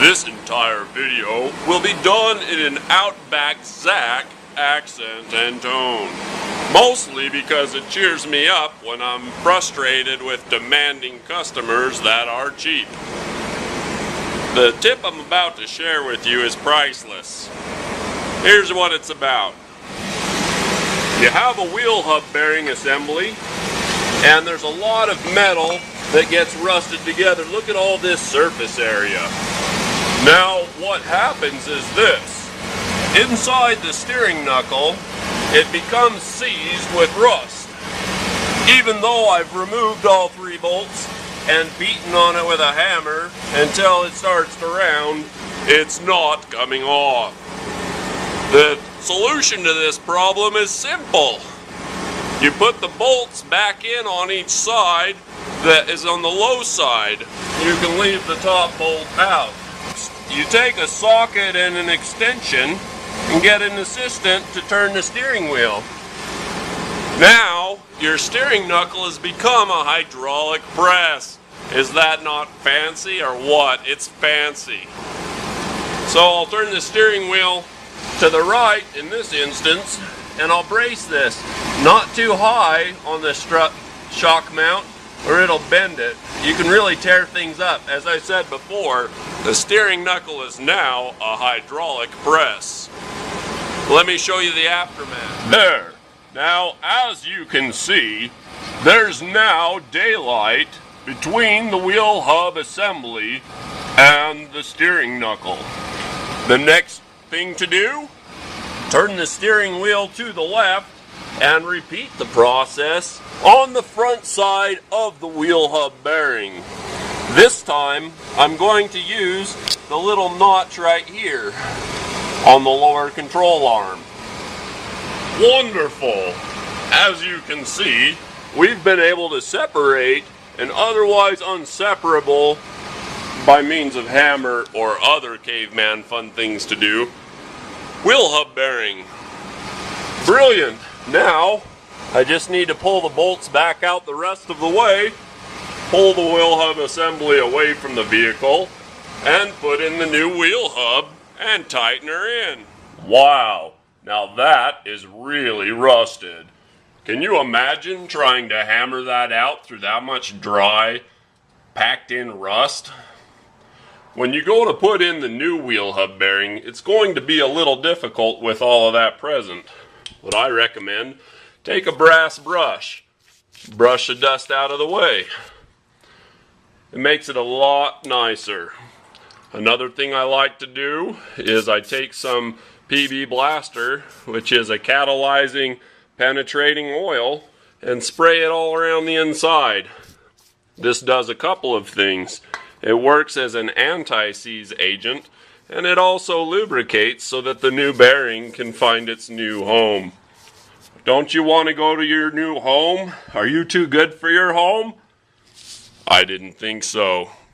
This entire video will be done in an Outback Zach accent and tone. Mostly because it cheers me up when I'm frustrated with demanding customers that are cheap. The tip I'm about to share with you is priceless. Here's what it's about. You have a wheel hub bearing assembly, and there's a lot of metal that gets rusted together. Look at all this surface area. Now, what happens is this. Inside the steering knuckle, it becomes seized with rust. Even though I've removed all 3 bolts and beaten on it with a hammer until it starts to round, it's not coming off. The solution to this problem is simple. You put the bolts back in on each side that is on the low side. You can leave the top bolt out. You take a socket and an extension and get an assistant to turn the steering wheel. Now, your steering knuckle has become a hydraulic press. Is that not fancy or what? It's fancy. So I'll turn the steering wheel to the right in this instance, and I'll brace this. Not too high on the strut shock mount, or it'll bend it. You can really tear things up. As I said before, the steering knuckle is now a hydraulic press. Let me show you the aftermath. There. Now, as you can see, there's now daylight between the wheel hub assembly and the steering knuckle. The next thing to do, turn the steering wheel to the left and repeat the process on the front side of the wheel hub bearing. This time, I'm going to use the little notch right here on the lower control arm. Wonderful! As you can see, we've been able to separate an otherwise inseparable, by means of hammer or other caveman fun things to do, wheel hub bearing. Brilliant! Now, I just need to pull the bolts back out the rest of the way, pull the wheel hub assembly away from the vehicle, and put in the new wheel hub and tighten her in. Wow! Now that is really rusted. Can you imagine trying to hammer that out through that much dry, packed in rust? When you go to put in the new wheel hub bearing, it's going to be a little difficult with all of that present. What I recommend, take a brass brush, brush the dust out of the way. It makes it a lot nicer. Another thing I like to do is I take some PB Blaster, which is a catalyzing penetrating oil, and spray it all around the inside. This does a couple of things. It works as an anti-seize agent, and it also lubricates so that the new bearing can find its new home. Don't you want to go to your new home? Are you too good for your home? I didn't think so.